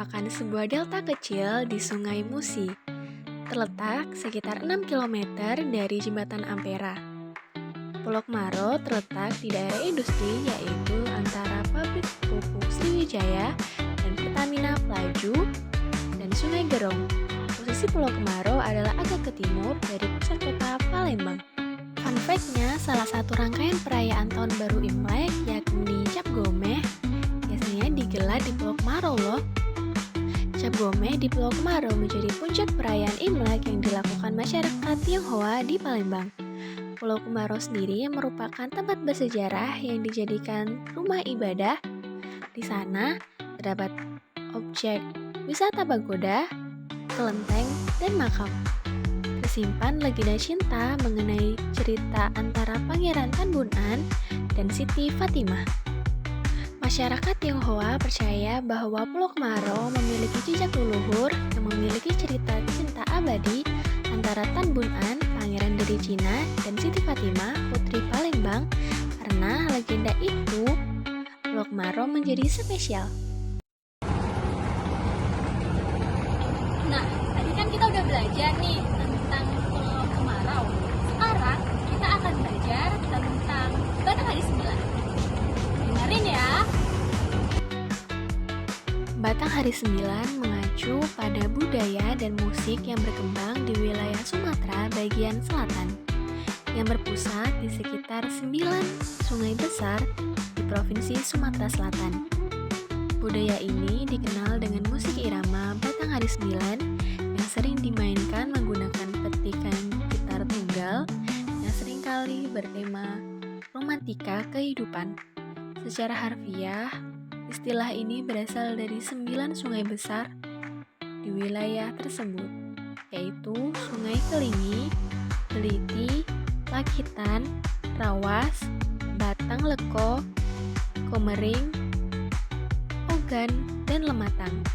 merupakan sebuah delta kecil di Sungai Musi, terletak sekitar 6 kilometer dari Jembatan Ampera. Pulau Kemaro terletak di daerah industri yaitu antara pabrik pupuk Sriwijaya dan Pertamina Pelaju dan Sungai Gerong. Posisi Pulau Kemaro adalah agak ke timur dari pusat kota Palembang. Fun fact-nya, salah satu rangkaian perayaan Tahun Baru Imlek yakni Cap Gomeh biasanya digelar di Pulau Kemaro loh. Cap Gomeh di Pulau Kemaro menjadi puncak perayaan Imlek yang dilakukan masyarakat Tionghoa di Palembang. Pulau Kemaro sendiri merupakan tempat bersejarah yang dijadikan rumah ibadah. Di sana terdapat objek wisata pagoda, kelenteng, dan makam. Tersimpan legenda cinta mengenai cerita antara Pangeran Tan Bun An dan Siti Fatimah. Masyarakat Tionghoa percaya bahwa Pulau Kemaro memiliki jejak leluhur yang memiliki cerita cinta abadi antara Tan Bun An, pangeran dari Cina, dan Siti Fatimah, putri Palembang. Karena legenda itu, Pulau Kemaro menjadi spesial. Nah, tadi kan kita udah belajar nih tentang Pulau Kemarau. Sekarang kita akan belajar tentang Batanghari 9. Dengerin ya. Batanghari 9 mengacu pada budaya dan musik yang berkembang di wilayah Sumatera bagian selatan, yang berpusat di sekitar 9 sungai besar di Provinsi Sumatera Selatan. Budaya ini dikenal dengan musik irama Batanghari 9 yang sering dimainkan menggunakan petikan gitar tunggal yang seringkali bertema romantika kehidupan. Secara harfiah, istilah ini berasal dari 9 sungai besar di wilayah tersebut, yaitu Sungai Kelingi, Beliti, Pakitan, Rawas, Batang Leko, Komering, Ogan, dan Lematang.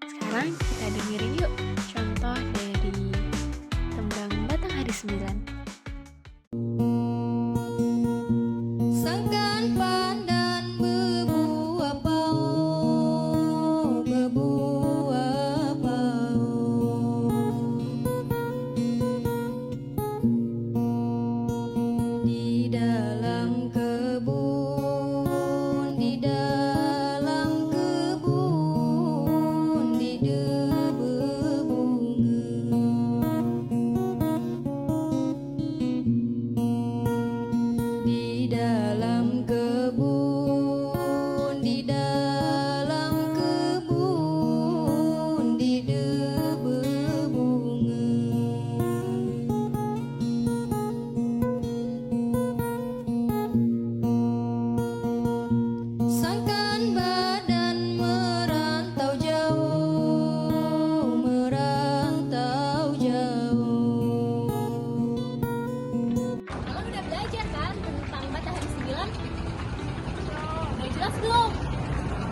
Sekarang kita dengerin yuk contoh dari tembang Batanghari 9. Sangkan pandan bebuah pau, di dalam kebun, di dalam kebun, di debu bunga, di dalam kebun, di dalam kebun, di debu bunga. Sangkan badan merantau jauh, merantau jauh. Kalian udah belajar kan tentang Batanghari 9? Udah jelas belum?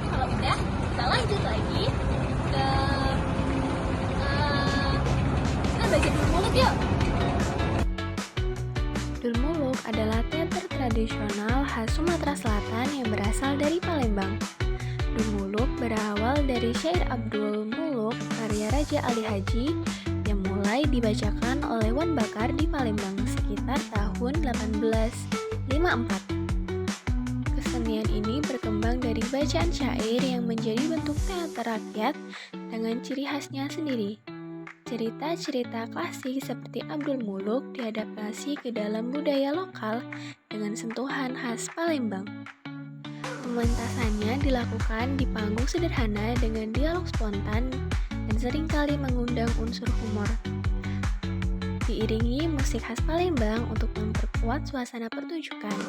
Kalau udah, kita lanjut lagi ke kita belajar dulu mulut yuk. Dulmuluk adalah teater tradisional khas Sumatera Selatan yang berasal dari Palembang. Dulmuluk berawal dari syair Abdul Muluk karya Raja Ali Haji yang mulai dibacakan oleh Wan Bakar di Palembang sekitar tahun 1854. Kesenian ini berkembang dari bacaan syair yang menjadi bentuk teater rakyat dengan ciri khasnya sendiri. Cerita-cerita klasik seperti Abdul Muluk diadaptasi ke dalam budaya lokal dengan sentuhan khas Palembang. Pementasannya dilakukan di panggung sederhana dengan dialog spontan dan seringkali mengundang unsur humor. Diiringi musik khas Palembang untuk memperkuat suasana pertunjukan.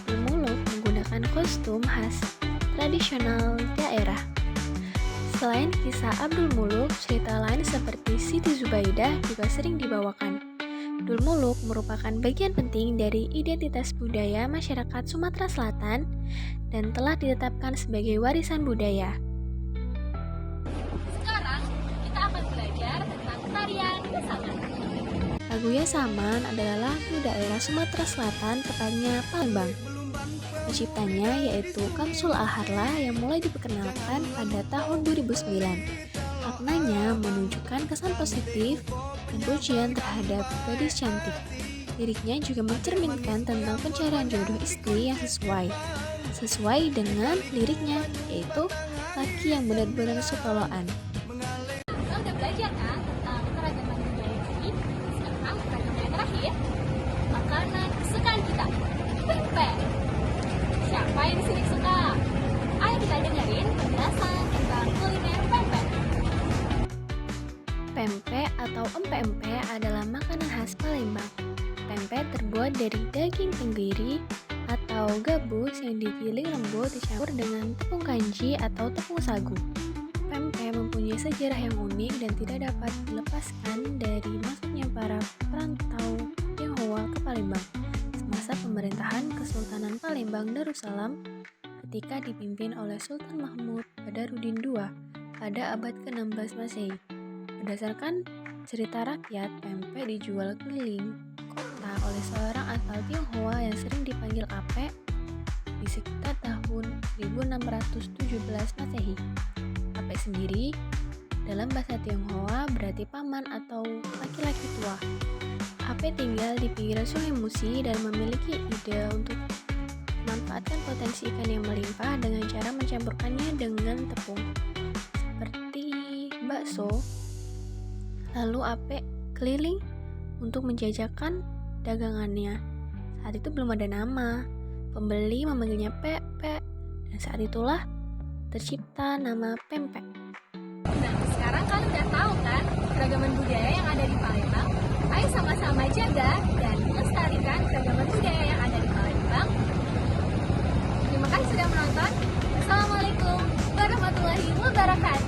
Abdul Muluk menggunakan kostum khas tradisional daerah. Selain kisah Abdul Muluk, cerita lain seperti Siti Zubaidah juga sering dibawakan. Dul Muluk merupakan bagian penting dari identitas budaya masyarakat Sumatera Selatan dan telah ditetapkan sebagai warisan budaya. Sekarang kita akan belajar tentang tarian Yasaman. Lagu Yasaman adalah lagu daerah Sumatera Selatan, tepatnya Palembang. Penciptanya yaitu Kamsul Al-Harla yang mulai diperkenalkan pada tahun 2009. Maknanya menunjukkan kesan positif dan pujian terhadap gadis cantik. Liriknya juga mencerminkan tentang pencarian jodoh istri yang sesuai dengan liriknya, yaitu laki yang benar-benar sukoloan. Kita udah belajar kan tentang keragaman budaya ini. Sekarang keragaman yang terakhir, makanan kesukaan kita, pempek. Siapa yang di sini suka? Ayo kita dengerin penjelasan tentang kuliner pempek. Pempek atau empe-empe adalah makanan khas Palembang. Pempek terbuat dari daging tenggiri atau gabus yang digiling lembut dicampur dengan tepung kanji atau tepung sagu. Pempek mempunyai sejarah yang unik dan tidak dapat dilepaskan dari masuknya para perantau Tionghoa ke Palembang semasa pemerintahan Kesultanan Palembang Darussalam ketika dipimpin oleh Sultan Mahmud Badarudin II pada abad ke-16 Masehi. Berdasarkan cerita rakyat, pempek dijual keliling kota oleh seorang asal Tionghoa yang sering dipanggil Ape di sekitar tahun 1617 Masehi. Ape sendiri dalam bahasa Tionghoa berarti paman atau laki-laki tua. Ape tinggal di pinggiran Sungai Musi dan memiliki ide untuk memanfaatkan potensi ikan yang melimpah dengan cara mencampurkannya dengan tepung seperti bakso. Lalu Ape keliling untuk menjajakan dagangannya. Saat itu belum ada nama. Pembeli memanggilnya Pek-Pek, dan saat itulah tercipta nama pempek. Nah, sekarang kalian udah tahu kan keragaman budaya yang ada di Palembang? Ayo sama-sama jaga dan melestarikan keragaman budaya yang ada di Palembang. Terima kasih sudah menonton. Assalamualaikum warahmatullahi wabarakatuh.